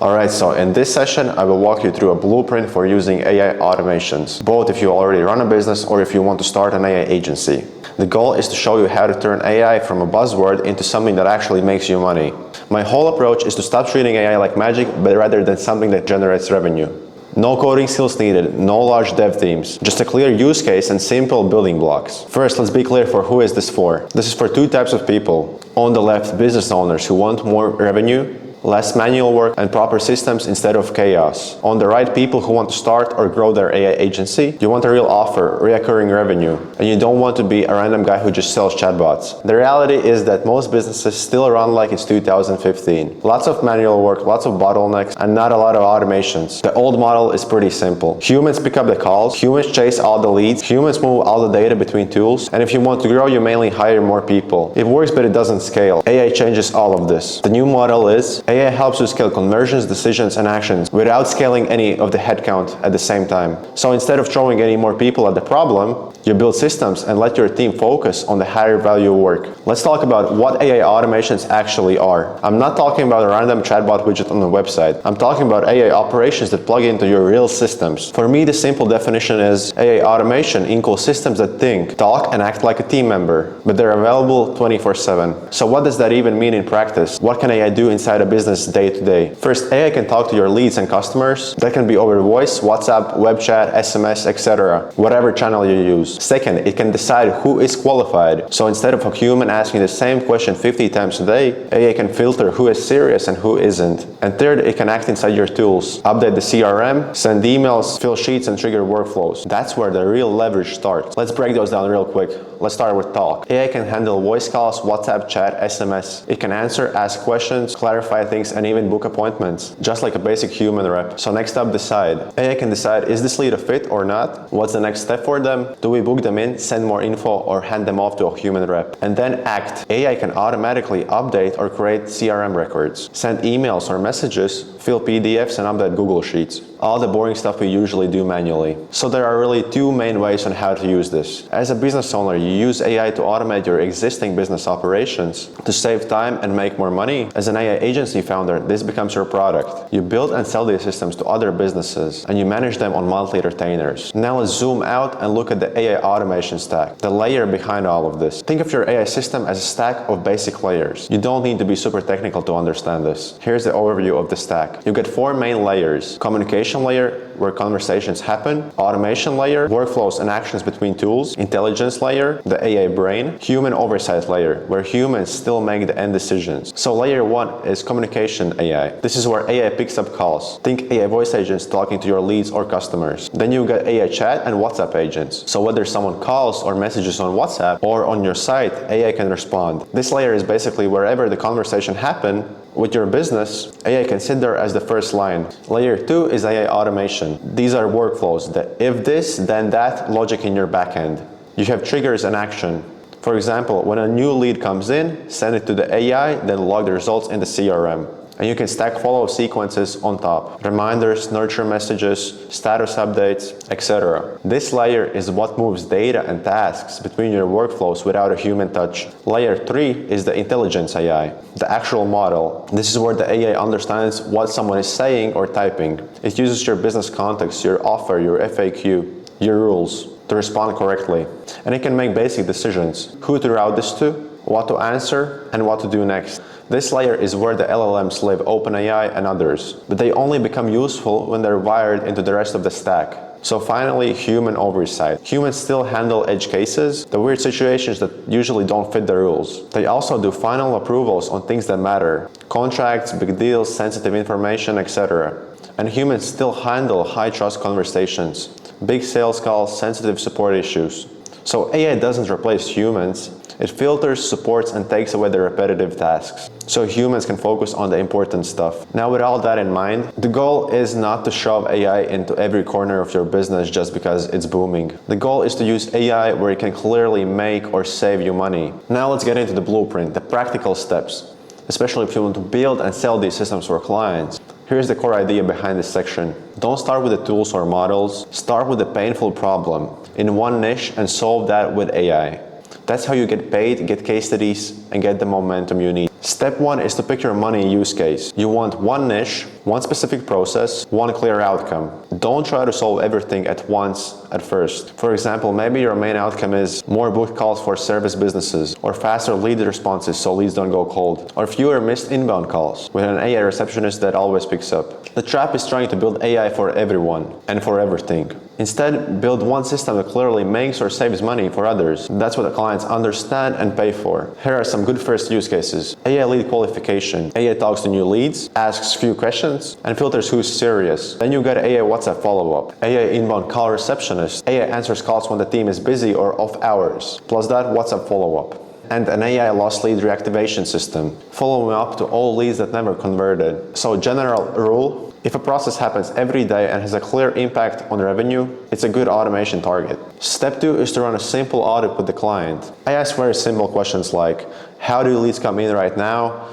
Alright, so in this session, I will walk you through a blueprint for using AI automations, both if you already run a business or if you want to start an AI agency. The goal is to show you how to turn AI from a buzzword into something that actually makes you money. My whole approach is to stop treating AI like magic, but rather than something that generates revenue. No coding skills needed, no large dev teams, just a clear use case and simple building blocks. First, let's be clear for who is this for. This is for two types of people. On the left, business owners who want more revenue, less manual work, and proper systems instead of chaos. On the right, people who want to start or grow their AI agency. You want a real offer, recurring revenue, and you don't want to be a random guy who just sells chatbots. The reality is that most businesses still run like it's 2015. Lots of manual work, lots of bottlenecks, and not a lot of automations. The old model is pretty simple. Humans pick up the calls, humans chase all the leads, humans move all the data between tools, and if you want to grow, you mainly hire more people. It works, but it doesn't scale. AI changes all of this. The new model is AI helps you scale conversions, decisions, and actions without scaling any of the headcount at the same time. So instead of throwing any more people at the problem, you build systems and let your team focus on the higher value work. Let's talk about what AI automations actually are. I'm not talking about a random chatbot widget on the website. I'm talking about AI operations that plug into your real systems. For me, the simple definition is AI automation equals systems that think, talk, and act like a team member, but they're available 24/7. So what does that even mean in practice? What can AI do inside a business day to day? First, AI can talk to your leads and customers. That can be over voice, WhatsApp, web chat, SMS, etc. Whatever channel you use. Second, it can decide who is qualified. So instead of a human asking the same question 50 times a day, AI can filter who is serious and who isn't. And third, it can act inside your tools, update the CRM, send emails, fill sheets, and trigger workflows. That's where the real leverage starts. Let's break those down real quick. Let's start with talk. AI can handle voice calls, WhatsApp chat, SMS. It can answer, ask questions, clarify things, and even book appointments, just like a basic human rep. So next up, decide. AI can decide, is this lead a fit or not? What's the next step for them? Do we book them in, send more info, or hand them off to a human rep? And then act. AI can automatically update or create CRM records, send emails or messages, fill PDFs, and update Google Sheets. All the boring stuff we usually do manually. So there are really two main ways on how to use this. As a business owner, you use AI to automate your existing business operations to save time and make more money. As an AI agency founder, this becomes your product. You build and sell these systems to other businesses, and you manage them on monthly retainers. Now let's zoom out and look at the AI automation stack, the layer behind all of this. Think of your AI system as a stack of basic layers. You don't need to be super technical to understand this. Here's the overview of the stack. You get four main layers: communication layer, where conversations happen; automation layer, workflows and actions between tools; intelligence layer, the AI brain; human oversight layer, where humans still make the end decisions. So layer one is communication AI. This is where AI picks up calls. Think AI voice agents talking to your leads or customers. Then you got AI chat and WhatsApp agents. So whether someone calls or messages on WhatsApp or on your site, AI can respond. This layer is basically wherever the conversation happened with your business, AI can sit there as the first line. Layer two is AI automation. These are workflows, the if this, then that logic in your backend. You have triggers and action. For example, when a new lead comes in, send it to the AI, then log the results in the CRM. And you can stack follow sequences on top. Reminders, nurture messages, status updates, etc. This layer is what moves data and tasks between your workflows without a human touch. Layer 3 is the intelligence AI, the actual model. This is where the AI understands what someone is saying or typing. It uses your business context, your offer, your FAQ, your rules to respond correctly. And it can make basic decisions: who to route this to, what to answer, and what to do next. This layer is where the LLMs live, OpenAI and others, but they only become useful when they're wired into the rest of the stack. So finally, human oversight. Humans still handle edge cases, the weird situations that usually don't fit the rules. They also do final approvals on things that matter: contracts, big deals, sensitive information, etc. And humans still handle high-trust conversations, big sales calls, sensitive support issues. So AI doesn't replace humans. It filters, supports, and takes away the repetitive tasks, so humans can focus on the important stuff. Now, with all that in mind, the goal is not to shove AI into every corner of your business just because it's booming. The goal is to use AI where it can clearly make or save you money. Now let's get into the blueprint, the practical steps, especially if you want to build and sell these systems for clients. Here's the core idea behind this section. Don't start with the tools or models. Start with the painful problem in one niche and solve that with AI. That's how you get paid, get case studies, and get the momentum you need. Step 1 is to pick your money use case. You want one niche, one specific process, one clear outcome. Don't try to solve everything at once at first. For example, maybe your main outcome is more booked calls for service businesses, or faster lead responses so leads don't go cold, or fewer missed inbound calls with an AI receptionist that always picks up. The trap is trying to build AI for everyone and for everything. Instead, build one system that clearly makes or saves money for others. That's what the clients understand and pay for. Here are some good first use cases. AI lead qualification. AI talks to new leads, asks few questions, and filters who's serious. Then you get AI WhatsApp follow-up. AI inbound call receptionist. AI answers calls when the team is busy or off hours. Plus that WhatsApp follow-up. And an AI lost lead reactivation system, following up to all leads that never converted. So general rule, if a process happens every day and has a clear impact on revenue, it's a good automation target. Step 2 is to run a simple audit with the client. I ask very simple questions like, how do leads come in right now?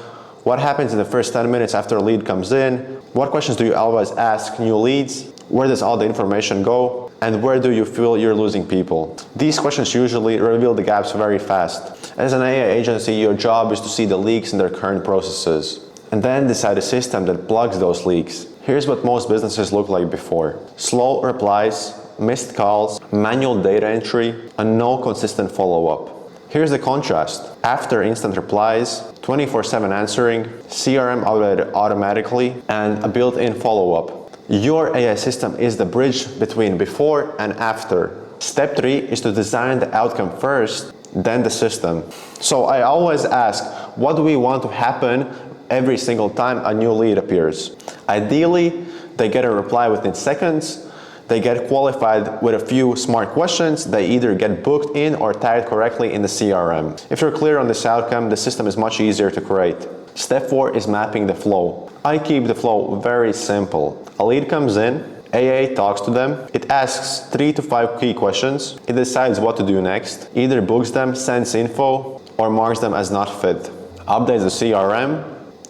What happens in the first 10 minutes after a lead comes in? What questions do you always ask new leads? Where does all the information go? And where do you feel you're losing people? These questions usually reveal the gaps very fast. As an AI agency, your job is to see the leaks in their current processes and then decide a system that plugs those leaks. Here's what most businesses look like before. Slow replies, missed calls, manual data entry, and no consistent follow-up. Here's the contrast. After instant replies, 24/7 answering, CRM updated automatically, and a built-in follow-up. Your AI system is the bridge between before and after. Step 3 is to design the outcome first, then the system. So I always ask, what do we want to happen every single time a new lead appears? Ideally, they get a reply within seconds, they get qualified with a few smart questions, they either get booked in or tagged correctly in the CRM. If you're clear on this outcome, the system is much easier to create. Step 4 is mapping the flow. I keep the flow very simple. A lead comes in, AI talks to them, it asks 3 to 5 key questions, it decides what to do next, either books them, sends info, or marks them as not fit, updates the CRM,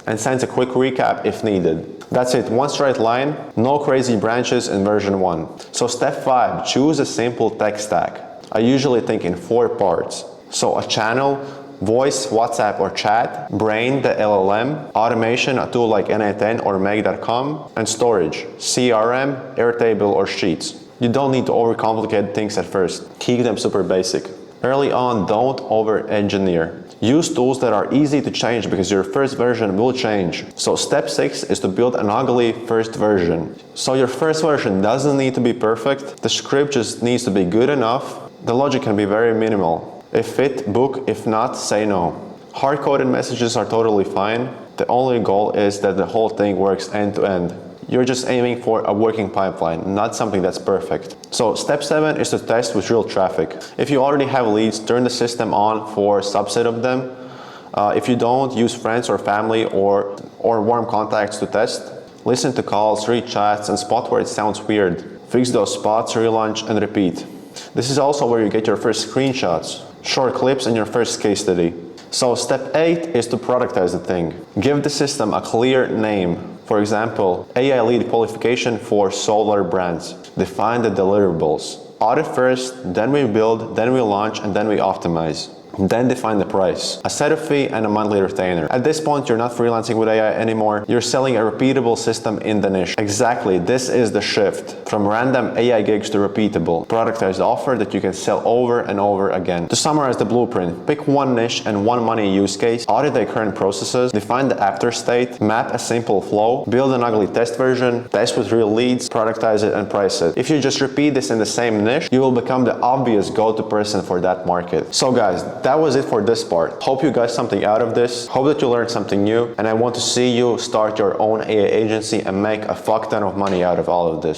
and sends a quick recap if needed. That's it, one straight line, no crazy branches in version 1. So step 5, choose a simple tech stack. I usually think in 4 parts. So a channel, voice, WhatsApp or chat, brain, the LLM, automation, a tool like na10 or make.com, and storage, CRM, Airtable or Sheets. You don't need to overcomplicate things at first. Keep them super basic. Early on, don't over-engineer. Use tools that are easy to change because your first version will change. So step 6 is to build an ugly first version. So your first version doesn't need to be perfect. The script just needs to be good enough. The logic can be very minimal. If fit, book. If not, say no. Hard-coded messages are totally fine. The only goal is that the whole thing works end to end. You're just aiming for a working pipeline, not something that's perfect. So step 7 is to test with real traffic. If you already have leads, turn the system on for a subset of them. If you don't, use friends or family or warm contacts to test. Listen to calls, read chats, and spot where it sounds weird. Fix those spots, relaunch, and repeat. This is also where you get your first screenshots, short clips, and your first case study. So step 8 is to productize the thing. Give the system a clear name. For example, AI lead qualification for solar brands. Define the deliverables. Audit first, then we build, then we launch, and then we optimize. Then define the price, a setup fee and a monthly retainer. At this point, you're not freelancing with AI anymore. You're selling a repeatable system in the niche. Exactly, this is the shift from random AI gigs to repeatable, productized offer that you can sell over and over again. To summarize the blueprint, pick one niche and one money use case, audit their current processes, define the after state, map a simple flow, build an ugly test version, test with real leads, productize it and price it. If you just repeat this in the same niche, you will become the obvious go-to person for that market. So guys, that was it for this part. Hope you got something out of this. Hope that you learned something new, and I want to see you start your own AI agency and make a fuck ton of money out of all of this.